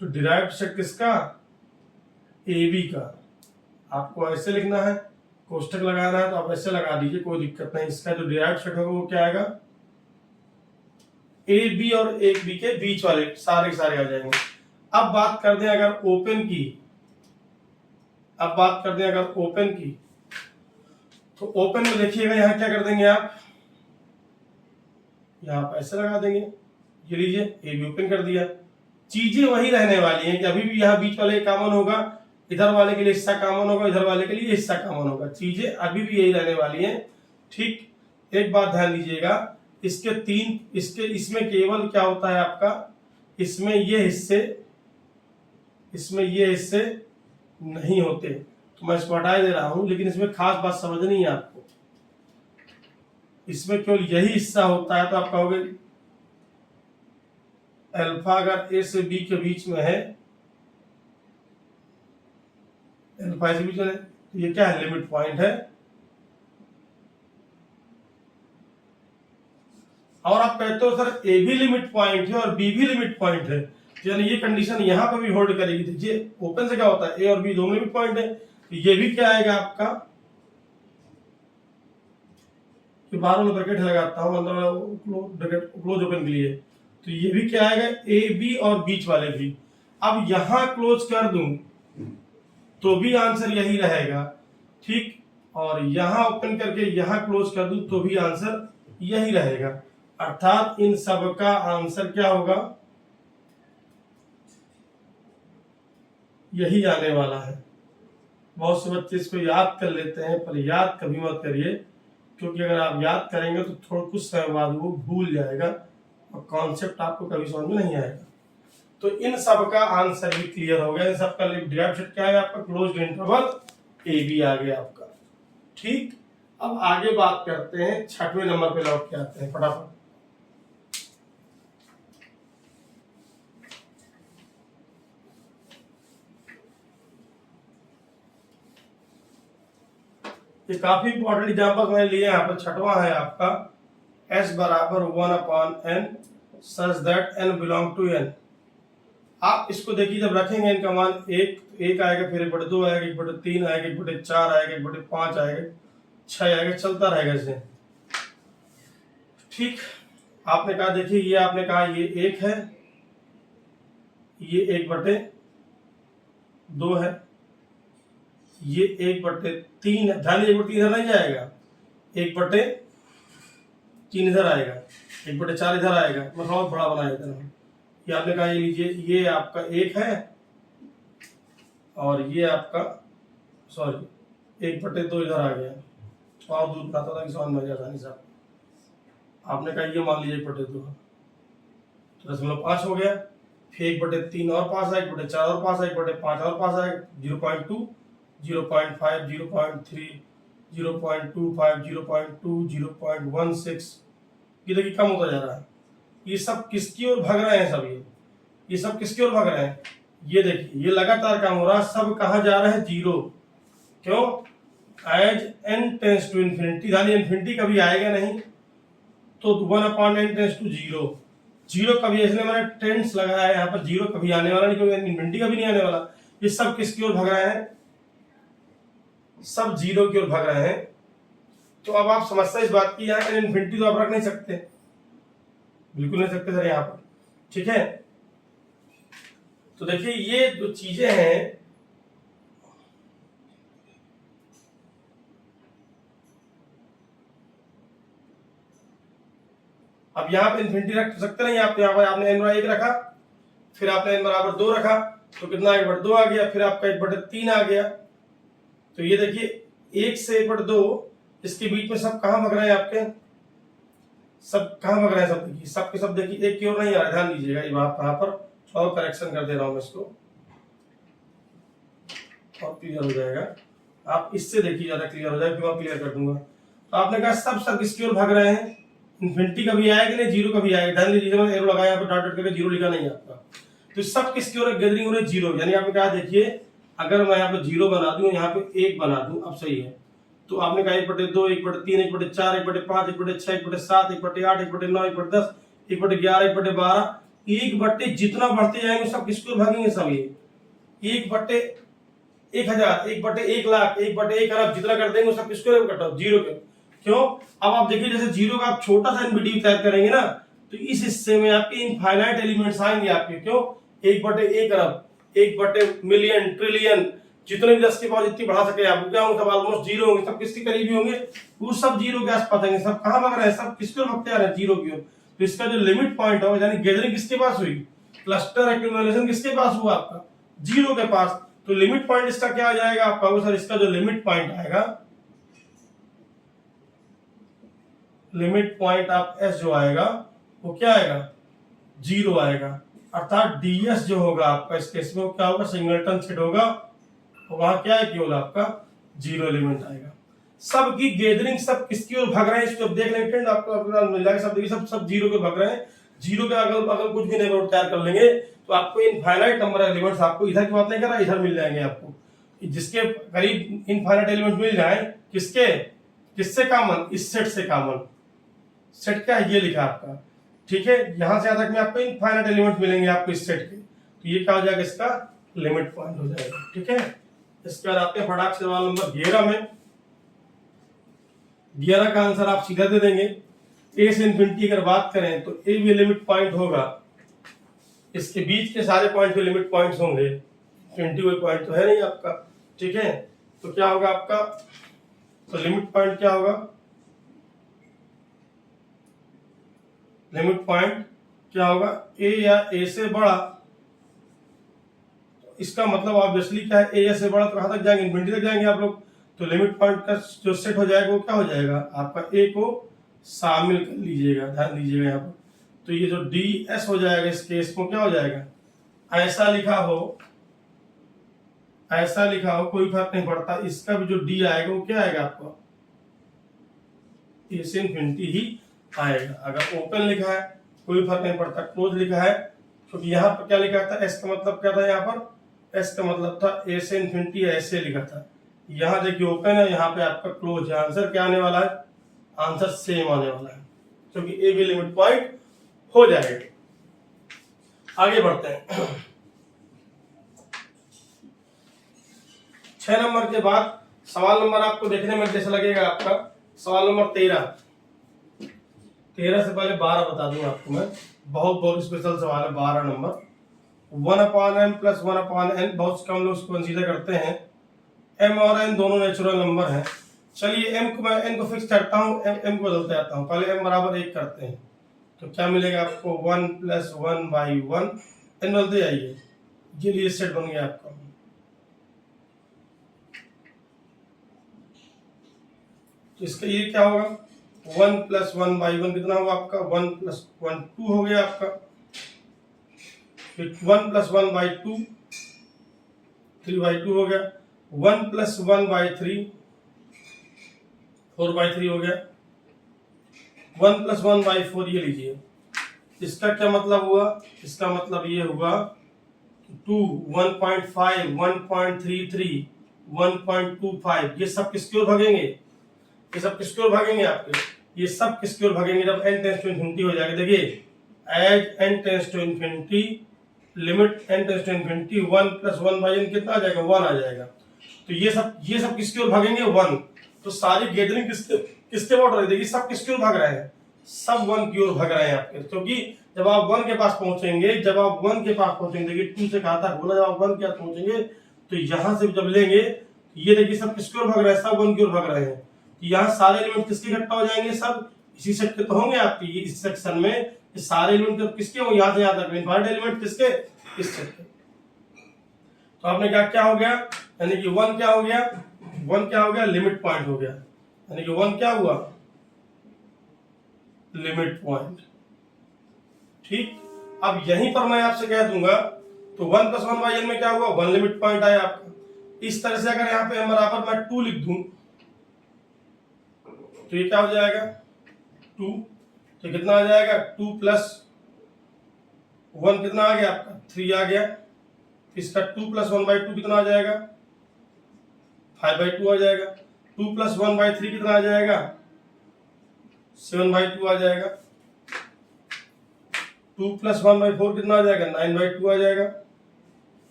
तो डिराइव्ड सेट किसका? ए बी का। आपको ऐसे लिखना है, कोष्टक लगाना है तो आप ऐसे लगा दीजिए, कोई दिक्कत नहीं। इसका जो डिराइव्ड सेट होगा वो क्या आएगा? ए बी और एक बी के बीच वाले सारे आ जाएंगे। अब बात करते हैं अगर ओपन की, अब बात करते हैं अगर ओपन की, तो ओपन में देखिएगा यहां क्या कर देंगे आप? यहां पर ऐसे लगा देंगे, ये लीजिए ए बी ओपन कर दिया। चीजें वही रहने वाली हैं कि अभी भी यहाँ बीच वाले कॉमन होगा, इधर वाले के लिए हिस्सा कॉमन होगा, इधर वाले के लिए हिस्सा कॉमन होगा, चीजें अभी भी यही रहने वाली हैं। ठीक, एक बात ध्यान दीजिएगा, इसके तीन, इसमें केवल क्या होता है आपका, इसमें ये हिस्से नहीं होते, तो मैं इसको हटा दे रहा हूं, लेकिन इसमें खास बात समझनी है आपको। इसमें केवल यही हिस्सा होता है, तो आप कहोगे अल्फा अगर ए से बी के बीच में है, अल्फा से बीच में है, तो ये क्या है? लिमिट पॉइंट है। और आप कहते हो सर ए भी लिमिट पॉइंट है और बी भी लिमिट पॉइंट है, यानी ये कंडीशन यहां पर भी होल्ड करेगी। देखिए ओपन से क्या होता है, ए और बी दोनों लिमिट पॉइंट है, तो ये भी क्या आएगा आपका, कि बाहर वाला ब्रैकेट लगाता हूं, अंदर क्लोज ओपन के लिए, तो ये भी क्या आएगा? ए बी और बीच वाले भी। अब यहां क्लोज कर दूं तो भी आंसर यही रहेगा। ठीक, और यहां ओपन करके यहां क्लोज कर दूं तो भी आंसर यही रहेगा, अर्थात इन सब का आंसर क्या होगा? यही आने वाला है। बहुत से बच्चे इसको याद कर लेते हैं, पर याद कभी मत करिए, क्योंकि अगर आप याद करेंगे तो थोड़ा कुछ समय बाद वो भूल जाएगा और कॉन्सेप्ट आपको कभी समझ में नहीं आएगा। तो इन सब का आंसर भी क्लियर हो गया। इन सब का डिराइव्ड सेट क्या है आपका? क्लोज्ड इंटरवल ए बी आ गया आपका। ठीक, अब आगे बात करते हैं, छठवें नंबर पे लौट के आते हैं फटाफट। ये काफी इंपॉर्टेंट एग्जांपल मैंने लिए यहाँ पर। छठवां है आपका s बराबर 1/n such that n belong to n। आप इसको देखिए, जब रखेंगे इनका मान एक आएगा, फिर 1/2 आएगा, 1/3 आएगा, 1/4 आएगा, 1/5 आएगा, 6 आएगा, चलता रहेगा इसे। ठीक, आपने कहा देखिए, ये आपने कहा ये 1 है, ये 1/2 है, ये 1/3 है। ध्यान 1/3 इधर नहीं जाएगा, 1/3 इधर आएगा, 1/4 इधर आएगा। मैं थोड़ा बड़ा बनाया इधर। ये आपने कहा, ये लीजिए, ये आपका 1 है और ये आपका 1/2 इधर आ गया। और दूर बनाता था कि समझ में आ जाए आसानी से। आपने कहा ये मान लीजिए 1/2 तो 0.5 हो गया, फिर 1/3 और पास आए, 1/4 और पास आए, 1/5 और पास आए, 0.2, 0.5, 0.3, 0.25, 0.2, 0.16, ये देखिए कम होता जा रहा है। ये सब किसकी ओर भाग रहे हैं? सब ये सब किसकी ओर भाग रहे हैं? ये देखिए ये लगातार कम हो रहा है, सब कहाँ जा रहा है? जीरो। क्यों? As n tends to infinity, यानी इन्फिनिटी कभी आएगा नहीं, तो 1/n tends to zero. Zero कभी, इसलिए मैंने टेंस लगाया है यहाँ पर, जीरो कभी आने वाला नहीं, क्योंकि इन्फिनिटी कभी नहीं आने वाला। ये सब किसकी ओर भाग रहे हैं? सब जीरो की ओर भाग रहे हैं। तो अब आप समझते हैं इस बात की, यहाँ इन्फिनिटी तो आप रख नहीं सकते, बिल्कुल नहीं सकते सर यहाँ पर, ठीक है। तो देखिए ये जो चीजें हैं, अब यहाँ पे इन्फिनिटी रख सकते नहीं आप, यहाँ पर आपने n बराबर 1 रखा, फिर आपने n बराबर 2 रखा, तो कितना 1/2 आ गया, फिर आपका 1/3 आ गया। तो ये देखिए 1 से 1/2, इसके बीच में सब कहाँ भाग रहे हैं आपके? सब कहाँ भाग रहे हैं? सब देखिए, सब के सब देखिए एक की ओर नहीं आ रहा, ध्यान दीजिएगा। ये यहाँ पर और करेक्शन कर दे रहा हूँ मैं इसको, और क्लियर हो जाएगा। आप इससे देखिए ज्यादा क्लियर हो जाएगा, फिर मैं क्लियर कर दूंगा। तो आपने कहा सब किसकी ओर भाग रहे हैं? इन्फिनिटी कभी आएगा कि नहीं, जीरो कभी आएगा। ध्यान दीजिए मैंने एरो लगाया, यहाँ पर डॉट डॉट करके जीरो लिखा नहीं आपका। तो सब किसकी ओर गैदरिंग हो रही है? जीरो। यानी आपने कहा देखिए, अगर मैं यहाँ पे 0 बना दूं, यहाँ पे 1 बना दूं, अब सही है। तो आपने कहा 1/2, 1/3, 1/4, 1/5, 1/6, 1/7, 1/8, 1/9, 1/10, 1/11, 1/12, 1/, जितना बढ़ते जाएंगे सब किसकी ओर भागेंगे? सब ये 1/1000, 1/1,00,000, 1/1 अरब, जितना कर देंगे सब किसके ओर कट ऑफ? जीरो के। क्यों? अब आप देखिए, जैसे जीरो का आप छोटा सा एनबीडी तैयार करेंगे ना, तो इस हिस्से में आपके इनफाइनाइट एलिमेंट्स आएंगे आपके। क्यों? 1/1 अरब, 1/मिलियन, ट्रिलियन, जितने भी 10 के पावर जितनी बढ़ा सके आप, क्या होंगे? सब ऑलमोस्ट जीरो होंगे, सब किसके करीबी होंगे? वो सब जीरो के आसपास आएंगे। सब कहां भाग रहे हैं? सब किसके ओर भागते आ रहे हैं? जीरो की ओर। तो इसका जो लिमिट पॉइंट होगा, यानी गैदरिंग किसके पास हुई? क्लस्टर एक्यूमुलेशन किसके पास हुआ? आपका जीरो के पास। तो लिमिट पॉइंट इसका क्या आ जाएगा आपका? वो सर इसका जो लिमिट पॉइंट आएगा, लिमिट पॉइंट आप एस जो आएगा वो क्या आएगा? जीरो आएगा। अर्थात डीएस जो होगा आपका इस केस में, वो क्या होगा? सिंगलटन सेट होगा, तो वहां क्या है? केवल आपका जीरो एलिमेंट आएगा। सब की गैदरिंग सब किसकी ओर भाग रहे हैं? इसको देख लेंगे ट्रेंड आपको अपना मिल जाएगा। सब देखिए, सब जीरो के भाग रहे हैं। जीरो के अगल बगल कुछ भी नेबरहुड तैयार कर लेंगे तो आपको इनफाइनाइट नंबर एलिमेंट्स, आपको इधर की बात नहीं कर रहा, इधर मिल जाएंगे आपको। जिसके करीब इनफाइनाइट एलिमेंट मिल जाए, किसके? किससे कॉमन? इस सेट से कॉमन। सेट क्या है? ये लिखा आपका, ठीक है। यहां से यहां तक में आपको इनफाइनाइट एलिमेंट मिलेंगे आपको इस सेट के। तो ये क्या हो जाएगा? इसका लिमिट पॉइंट हो जाएगा, ठीक है। इसके बाद आते हैं फटाक से सवाल नंबर 11 में। 11 का आंसर आप सीधा दे देंगे। ए से इन्फिनिटी अगर बात करें तो ए भी लिमिट पॉइंट होगा, इसके बीच के सारे पॉइंट पे लिमिट पॉइंट्स होंगे। 20 पॉइंट तो है नहीं आपका, ठीक है। तो क्या होगा आपका? तो लिमिट पॉइंट क्या होगा? लिमिट पॉइंट क्या होगा? ए या ए से बड़ा। इसका मतलब ऑब्वियसली क्या है? ए से बड़ा तो कहां तक जाएंगे? इन्फिनिटी तक जाएंगे आप लोग। तो लिमिट पॉइंट का जो सेट हो जाएगा वो क्या हो जाएगा? आपका ए को शामिल कर लीजिएगा, ध्यान दीजिएगा यहाँ पर। तो ये जो डी एस हो जाएगा इस केस में क्या हो जाएगा? ऐसा लिखा हो, ऐसा लिखा हो, कोई फर्क नहीं पड़ता। इसका भी जो डी आएगा वो क्या आएगा आपका? ए से इन्फिनिटी ही आएगा। अगर ओपन लिखा है कोई फर्क नहीं पड़ता, क्लोज लिखा है, क्योंकि यहाँ पर क्या लिखा था? एस का मतलब क्या था? यहाँ पर एस का मतलब था ए से इन्फिनिटी, ऐसे लिखा था। यहाँ देखिए ओपन है, यहाँ पे आपका क्लोज है। आंसर क्या आने वाला है? आंसर सेम आने वाला है, क्योंकि ए भी लिमिट पॉइंट हो जाएगा। आगे बढ़ते हैं। 6 नंबर के बाद सवाल नंबर आपको देखने में जैसा लगेगा आपका सवाल नंबर 13 से पहले 12 बता दूं आपको मैं। बहुत स्पेशल सवाल है 12 नंबर। 1/m + 1/n, बहुत कम लोग इसको कंसीडर करते हैं। m और n दोनों नेचुरल नंबर हैं। चलिए m को मैं n को फिक्स करता हूँ, m को बदलते जाता हूँ। पहले m बराबर 1 करते हैं, तो क्या मिलेगा आपको? 1 + 1/1, n बदलते जाइए। ये लिए सेट बन गया आपका। तो इसका ये क्या होगा, 1 + 1/1 कितना होगा आपका, 1 + 1 2 हो गया आपका। फिर 1 + 1/2 3/2 हो गया। 1 + 1/3 4/3 हो गया। 1 + 1/4 ये लीजिए। इसका क्या मतलब हुआ, इसका मतलब ये हुआ 2 1.5 1.33 1.25 ये सब किसकी ओर भागेंगे, ये सब किसकी ओर भागेंगे आपके, ये सब किसकी ओर भागेंगे जब n टेंस टू इन्फिनिटी हो जाएगा। देखिए as n tends to infinity, limit n tends to infinity 1 + 1/n कितना आ जाएगा, 1 आ जाएगा। तो ये सब किसकी ओर भागेंगे, 1। तो सारी गैदरिंग किसके किसके ओर रही, देखिए सब किसकी ओर भाग रहे हैं, सब 1 की ओर भाग रहे हैं आपके। क्योंकि जब आप 1 के पास पहुंचेंगे, जब आप 1 के पास पहुंचेंगे, देखिए 2 से कहा था बोला, जब आप 1 के पास पहुंचेंगे तो यहां से जब लेंगे, ये देखिए सब किसकी ओर भाग रहे हैं, सब 1 की ओर भाग रहे हैं। तो यहाँ सारे एलिमेंट किसके इकट्ठा हो जाएंगे, सब इसी सेट के तो होंगे आपके। ये इस सेक्शन में ये सारे एलिमेंट किसके होंगे, यहाँ से यहाँ तक इनफाइनाइट एलिमेंट किसके, इस सेट के। तो आपने क्या हो गया, यानी कि 1 क्या हो गया, 1 क्या हो गया, लिमिट पॉइंट हो गया। यानी कि 1 क्या हुआ, लिमिट पॉइंट। ठीक, अब यहीं पर मैं आपसे कह दूंगा तो 1 + 1/n में क्या हुआ, 1 लिमिट पॉइंट आया आपका। इस तरह से अगर यहाँ पे बराबर मैं 2 लिख दूं तो ये क्या हो जाएगा 2, तो कितना आ जाएगा 2 + 1 कितना आ गया आपका 3 आ गया। इसका 2 + 1/2 कितना आ जाएगा 5/2 आ जाएगा। 2 + 1/3 कितना आ जाएगा 7/2 आ जाएगा। 2 + 1/4 कितना आ जाएगा 9/2 आ जाएगा।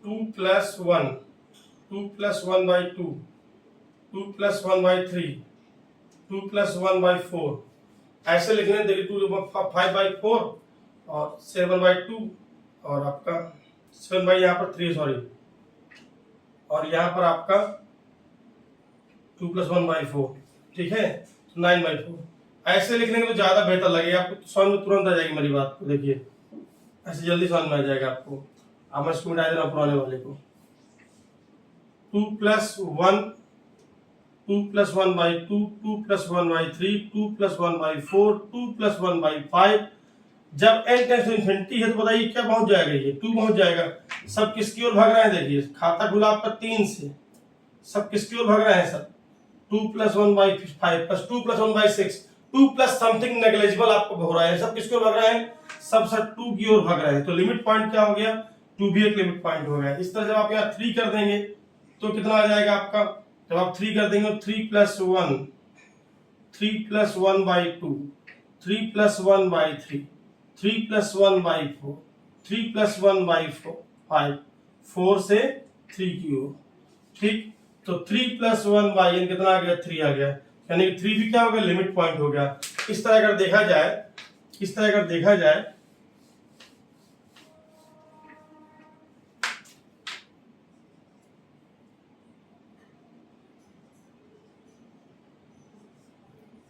2 + 1 2 + 1/2 2 + 1/3 2 + 1/4 ऐसे लिखने, देखिए 2 5/4 और 7/2 और आपका 7 यहाँ पर 3 सॉरी, और यहाँ पर आपका 2 + 1/4 ठीक है, 9/4 ऐसे लिखने के तो ज्यादा बेहतर लगेगा आपको, तो समझ में तुरंत आ जाएगी मेरी बात को। देखिए ऐसे जल्दी समझ में आ जाएगा आपको। अब मैं इसको मिटा दे रहा हूँ पुराने वाले को। 2 + 1 2 + 1/2 2 + 1/3 2 + 1/4 2 + 1/5 जब n टेंस टू इन्फिनिटी है तो बताइए क्या पहुंच जाएगा, ये 2 पहुंच जाएगा। सब किसकी ओर भाग रहे हैं, देखिए खाता खुला आपका 3 से, सब किसकी ओर भाग रहे हैं, सब 2 + 1/5 + 2 + 1/6 2 + समथिंग नेग्लिजिबल आपको हो रहा है, सब किसकी ओर भाग रहे हैं, सब 2 की ओर भाग रहे हैं। तो लिमिट पॉइंट क्या हो गया, 2 भी एक लिमिट पॉइंट हो गया। इस तरह जब आप यहाँ 3 कर देंगे तो कितना आ जाएगा आपका, जब आप 3 कर देंगे 3 + 1 3 + 1/2 3 + 1/3 3 + 1/4 3 + 1/5 4 से 3 की ओर। ठीक, तो 3 + 1/n कितना आ गया 3 आ गया, यानी कि 3 भी क्या हो गया, लिमिट पॉइंट हो गया। इस तरह अगर देखा जाए, इस तरह अगर देखा जाए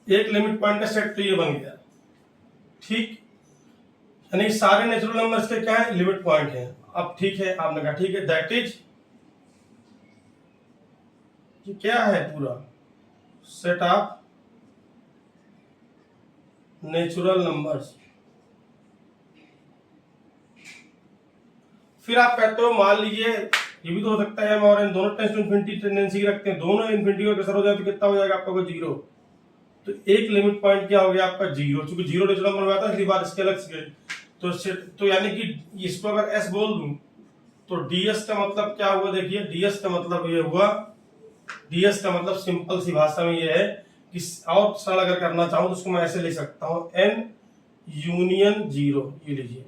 एक लिमिट पॉइंट का सेट तो ये बन गया। ठीक, यानी सारे नेचुरल नंबर्स के क्या है, लिमिट पॉइंट है। अब ठीक है, आपने कहा ठीक है, दैट इज ये क्या है, पूरा सेट ऑफ नेचुरल नंबर्स। फिर आप कहते हो मान लीजिए ये भी तो हो सकता है हम और इन दोनों टेंस टू इन्फिनिटी टेंडेंसी रखते हैं, दोनों इन्फिनिटी का कसर हो जाए तो कितना हो जाएगा आपका, कोई 0। तो एक लिमिट पॉइंट क्या हो गया आपका 0, चूंकि 0 नेचुरल नंबर में आता है इसलिए बात इसके अलग से। तो यानी कि इसको अगर s बोल दूं तो ds का मतलब क्या हुआ, देखिए ds का मतलब ये हुआ, ds का मतलब सिंपल सी भाषा में ये है कि, और सरल अगर करना चाहूं तो उसको मैं ऐसे लिख सकता हूं n यूनियन 0, ये लीजिए,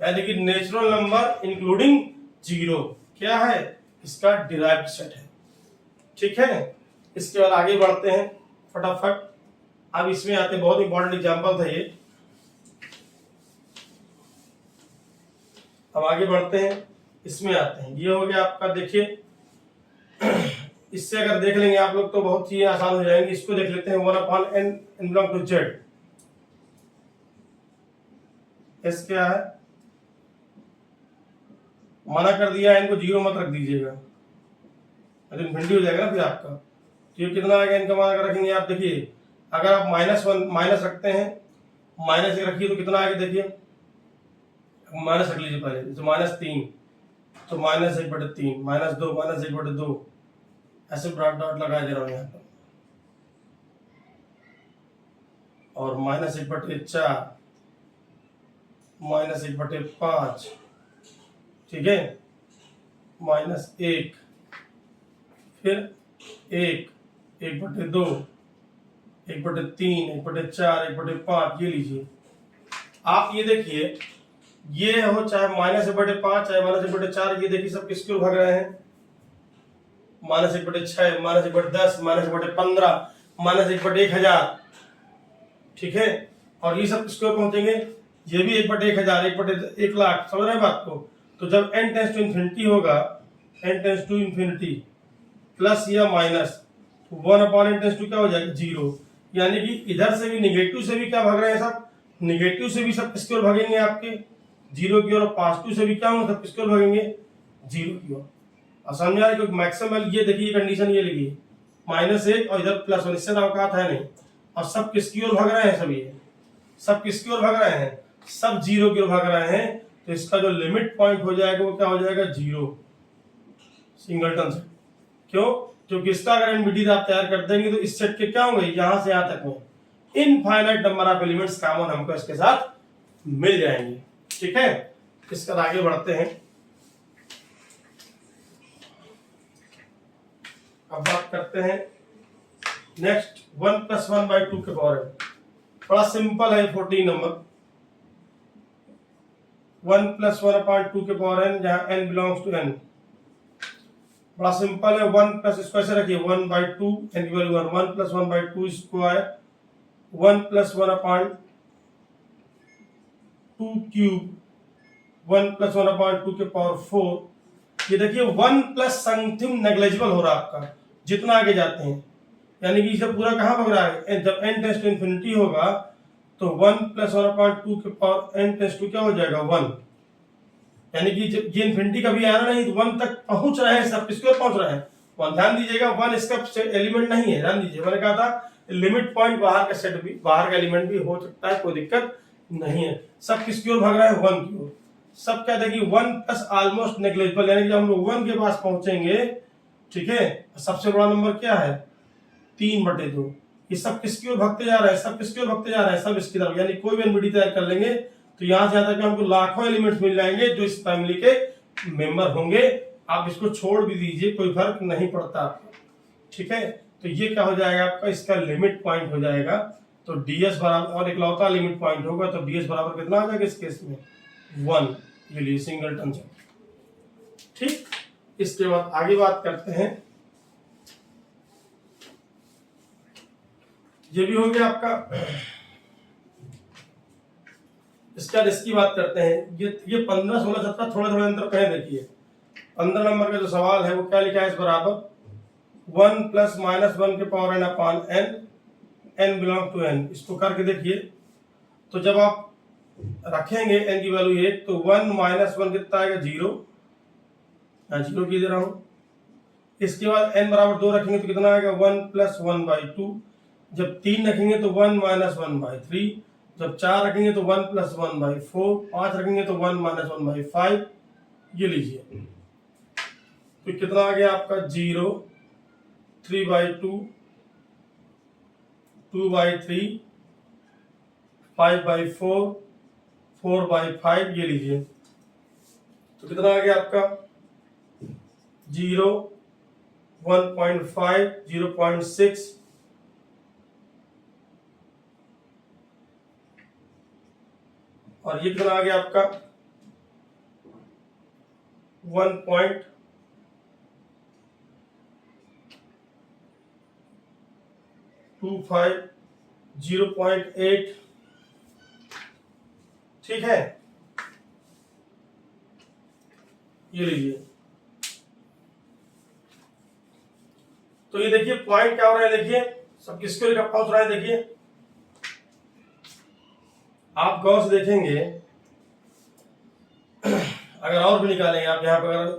यानी कि नेचुरल नंबर इंक्लूडिंग 0 क्या है, इसका डिराइव्ड सेट है। ठीक है, इसके बाद आगे बढ़ते हैं फटाफट। अब इसमें आते हैं, बहुत इंपॉर्टेंट एग्जांपल था ये। अब आगे बढ़ते हैं, इसमें आते हैं, ये हो गया आपका, देखिए इससे अगर देख लेंगे आप लोग तो बहुत चीजें आसान हो जाएंगी। इसको देख लेते हैं 1/n belong to z, s क्या है मना कर दिया, इनको 0 मत रख दीजिएगा, तो इन्फिनिटी हो जाएगा ना फिर आपका। तो ये कितना आ गया, इनका मान अगर रखेंगे आप, देखिए अगर आप -1 माइनस रखते हैं, -1 रखिए तो कितना आ गया, देखिए माइनस रख लीजिए पहले, तो -3, तो -1/3, -2, -1/2, ऐसे डॉट डॉट लगा दे रहा हूँ यहाँ पर, और -1/4, -1/5, ठीक है, -1, फिर 1, 1/2, 1/3, 1/4, 1/5, ये लीजिए आप। ये देखिए ये हो चाहे -1/5 चाहे -1/4, ये देखिए सब किसके भाग रहे हैं, -1/6, -1/10, -1/15, -1/1000, ठीक है। और ये सब किसके पहुंचेंगे, ये भी 1/1000, 1/1,00,000, समझ रहे हैं बात को। तो जब n टेंस टू इन्फिनिटी होगा, n tends to infinity plus या माइनस 1/n टेंस टू क्या हो जाएगा, 0। यानी कि इधर से भी निगेटिव से भी क्या भाग रहे हैं, सब निगेटिव से भी सब किसकी ओर भागेंगे, आपके 0 की ओर। और पॉजिटिव से भी क्या होंगे, सब किसकी ओर भागेंगे, 0 की ओर। समझ आ रहा है, क्योंकि मैक्सिमम ये देखिए कंडीशन ये लिखिए, -1 और इधर +1, इससे अवकात है नहीं। और सब किसकी ओर भाग रहे हैं, सब ये सब किसकी ओर भाग रहे हैं, सब 0 की ओर भाग रहे हैं। तो इसका जो लिमिट पॉइंट हो जाएगा वो क्या हो जाएगा, 0, सिंगलटन से। क्यों, क्योंकि इसका अगर एनबीटी आप तैयार कर देंगे तो इस सेट के क्या होंगे, यहां से यहां तक में infinite number of elements common हमको इसके साथ मिल जाएंगे, ठीक है। इसके बाद आगे बढ़ते हैं। अब बात करते हैं नेक्स्ट 1 + 1/2 के पावर n। बड़ा सिंपल है 14 नंबर, 1 + 1/2 के पावर n, जहां n बिलोंग्स टू n। बड़ा सिंपल है, 1 प्लस इसको ऐसे रखिए 1/2, n की वैल्यू 1, 1 + 1/2 स्क्वायर, 1 + 1/2 क्यूब, 1 + 1/2 के पावर 4। ये देखिए 1 प्लस समथिंग नेग्लिजिबल हो रहा है आपका जितना आगे जाते हैं, यानी कि इसे पूरा कहाँ भाग रहा है, जब n टेंस टू इन्फिनिटी होगा तो 1 + 1/2 के पावर n टेंस टू क्या हो जाएगा, 1। यानी कि जब ये इन्फिनिटी कभी आना नहीं, तो 1 तक पहुंच रहे हैं, सब किसके पहुंच रहे हैं, 1। ध्यान दीजिएगा 1 इसका एलिमेंट नहीं है, ध्यान दीजिए, मैंने कहा था लिमिट पॉइंट बाहर का सेट भी, बाहर का एलिमेंट भी हो सकता है, कोई दिक्कत नहीं है। सब किसकी ओर भाग रहा है, 1 की ओर। सब क्या देखिए 1 प्लस ऑलमोस्ट नेग्लिजिबल, यानी कि जब हम लोग 1 के पास पहुंचेंगे, ठीक है, सबसे बड़ा नंबर क्या है, 3/2। ये सब किसकी ओर भागते जा रहे हैं, सब किसकी ओर भागते जा रहे हैं, सब इसकी तरफ। यानी कोई भी एनबीटी तैयार कर लेंगे तो यहां से यहां तक हमको लाखों एलिमेंट्स मिल जाएंगे जो इस फैमिली के मेंबर होंगे। आप इसको छोड़ भी दीजिए, कोई फर्क नहीं पड़ता आपको, ठीक है। तो ये क्या हो जाएगा आपका, इसका लिमिट पॉइंट हो जाएगा। तो ds बराबर, और इकलौता लिमिट पॉइंट होगा, तो ds बराबर कितना आ जाएगा इस केस में, 1। ये लिए सिंगलटन से, ठीक। इसके बाद आगे बात करते हैं, ये भी हो गया आपका। इसके बाद इसकी बात करते हैं, ये 15, 16, 17 थोड़े थोड़े अंतर कहें। देखिए 15 नंबर का जो सवाल है वो क्या लिखा है, इस बराबर 1 + -1 के power n/n, n belong to n। इसको करके देखिए, तो जब आप रखेंगे n की वैल्यू 1, तो 1 - 1 कितना आएगा, 0, 0 की दे रहा हूं। इसके बाद n बराबर 2 रखेंगे तो कितना आएगा, 1 + 1/2। जब 3 रखेंगे तो 1 - 1/3। जब 4 रखेंगे तो 1 + 1/4। 5 रखेंगे तो 1 - 1/5। ये लीजिए, तो कितना आ गया आपका, 0, 3/2, 2/3, 5/4, 4/5। ये लीजिए, तो कितना आ गया आपका, 0, 1.5, 0.6, और ये कितना आ गया आपका, 1.25, 0.8, ठीक है। ये लीजिए, तो ये देखिए पॉइंट क्या हो रहा है, देखिए सब किसके लिए पहुंच रहा है। देखिए आप गौर से देखेंगे, अगर और भी निकालेंगे आप, यहाँ पर अगर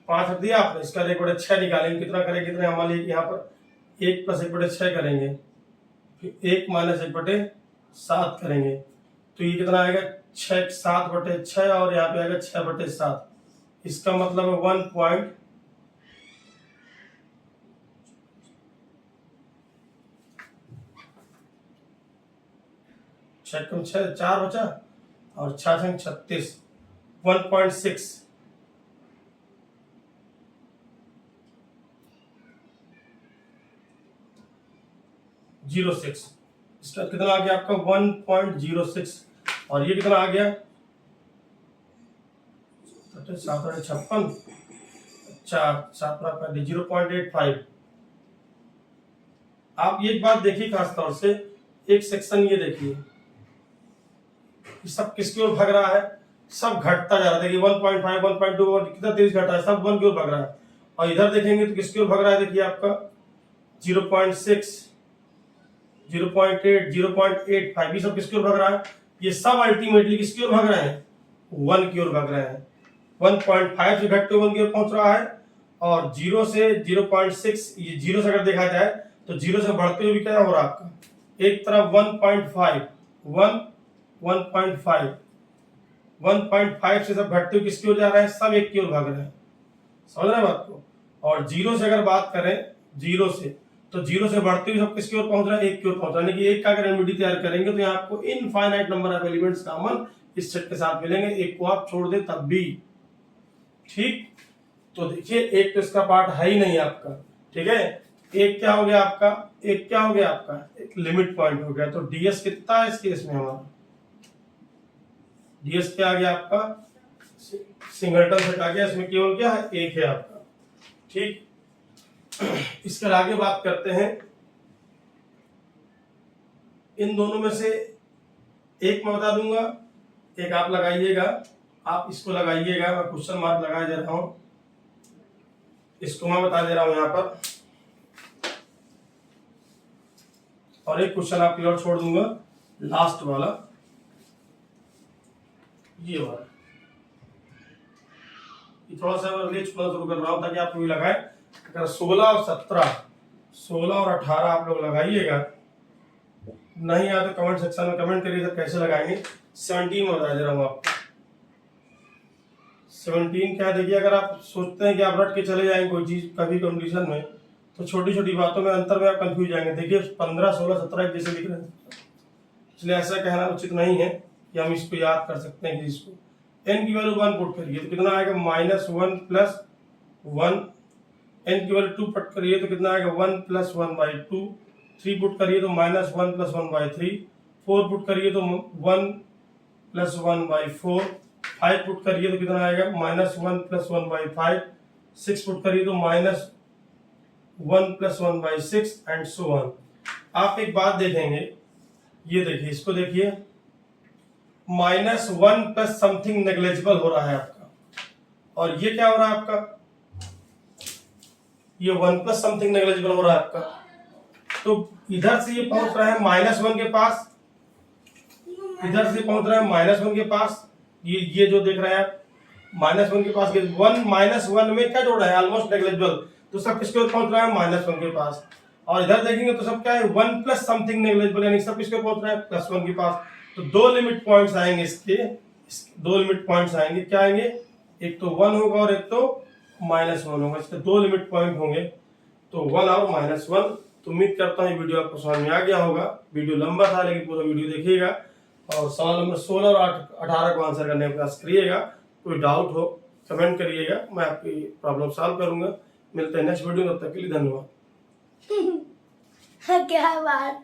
5 रख दिया आपने, इसका 1/6 निकालेंगे, कितना करेंगे, कितना मान लीजिए यहाँ पर 1 + 1/6 करेंगे, फिर 1 - 1/7 करेंगे, तो ये कितना आएगा 6 7/6 और यहाँ पे आएगा 6/7। इसका मतलब है 1 पॉइंट 6 कम 6 4 बचा और 6 6 36 1.6 06। इसका कितना आ गया आपका 1.06 और ये कितना आ गया 756 0.85। आप ये एक बात देखिए खास तौर से, एक सेक्शन ये देखिए, सब किसकी ओर भाग रहा है, सब घटता जा रहा है। देखिए 1.5 1.2 कितना तेज घटा है, सब 1 की ओर भाग रहा है। और इधर देखेंगे तो किसकी ओर भाग रहा है, देखिए आपका 0.6 0.8 0.85 ये सब किसकी ओर भाग रहा है, ये सब अल्टीमेटली किसकी ओर भाग रहे हैं, 1 की ओर भाग रहे हैं। 1.5 से घटते 1 की ओर पहुंच रहा है और 0 से 0.6, ये 0 से अगर देखा जाए तो 0 से बढ़ते हुए भी क्या हो रहा है आपका, एक तरफ 1.5 से सब घटते हुए किसकी ओर जा रहे हैं, सब 1 की ओर भाग रहे हैं। समझ रहे हैं बात को। और 0 से अगर बात करें, 0 से तो 0 से बढ़ते हुए सब किसकी ओर पहुंच रहा है, 1 की ओर पहुंच रहा है। यानी कि 1 का अगर एनवीडी तैयार करेंगे तो यहाँ आपको infinite number of elements common इस सेट के साथ मिलेंगे, 1 को आप छोड़ दे तब भी। ठीक, तो देखिए 1 तो इसका पार्ट है ही नहीं आपका, ठीक है। एक क्या हो गया आपका, एक क्या हो गया आपका, एक लिमिट पॉइंट हो गया। तो डीएस कितना है इस केस में हमारा, डीएस क्या आ गया आपका, सिंगलटन सेट आ गया, इसमें केवल क्या है, 1 है आपका। ठीक, इसके आगे बात करते हैं, इन दोनों में से एक मैं बता दूंगा, एक आप लगाइएगा, आप इसको लगाइएगा, मैं क्वेश्चन मार्क लगा दे रहा हूं, इसको मैं बता दे रहा हूं यहां पर, और एक क्वेश्चन आपके और छोड़ दूंगा, लास्ट वाला, ये वाला, ये थोड़ा सा मैं ले छोड़ना शुरू कर रहा हूं ताकि आपको भी लगाए। अगर 16 और 17, 16 और 18 आप लोग लगाइएगा, नहीं आया तो कमेंट सेक्शन में कमेंट करिए सर कैसे लगाएंगे। 17 में बता दे रहा हूं आपको, 17 क्या, देखिए अगर आप सोचते हैं कि आप रट के चले जाएंगे कोई चीज कभी कंडीशन में, तो छोटी छोटी बातों में अंतर में आप कंफ्यूज जाएंगे। देखिए 15 16 17 जैसे दिख रहे हैं, इसलिए ऐसा कहना उचित नहीं है कि हम इसको याद कर सकते हैं कि इसको n की वैल्यू 1 पुट करिए तो कितना आएगा -1 + 1, n की वैल्यू 2 पुट करिए तो कितना आएगा 1 + 1/2, 3 पुट करिए तो -1 + 1/3, 4 पुट करिए तो 1 + 1/4, 5 पुट करिए तो कितना आएगा -1 + 1/5, 6 पुट करिए तो -1 + 1/6 एंड सो ऑन। आप एक बात देखेंगे, ये देखिए, इसको देखिए, -1 + समथिंग नेग्लिजिबल हो रहा है आपका, और ये क्या हो रहा है आपका, ये 1 + समथिंग नेग्लिजिबल हो रहा है आपका। तो इधर से ये पहुंच रहा है -1 के पास, इधर से पहुंच रहा है -1 के पास, ये जो देख रहे हैं आप -1 के पास, 1 -1 में क्या जोड़ा है, ऑलमोस्ट नेग्लिजिबल, तो सब किसके ओर पहुंच रहा है, -1 के पास। और इधर देखेंगे तो सब क्या है, 1 + समथिंग नेग्लिजिबल, यानी सब किसके पहुंच रहा है, +1 के पास। तो 2 लिमिट पॉइंट्स आएंगे इसके, 2 लिमिट पॉइंट्स आएंगे, क्या आएंगे, एक तो 1 होगा और एक तो -1 होगा, इसके 2 लिमिट पॉइंट होंगे, तो 1 और -1। तो उम्मीद करता हूँ ये वीडियो आपको समझ में आ गया होगा। वीडियो लंबा था लेकिन पूरा वीडियो देखिएगा, और सवाल नंबर 16 और 18 को आंसर करने का प्रयास करिएगा। कोई डाउट हो कमेंट करिएगा, मैं आपकी प्रॉब्लम सॉल्व करूंगा। मिलते हैं नेक्स्ट वीडियो में, तब तक के लिए धन्यवाद। क्या बात।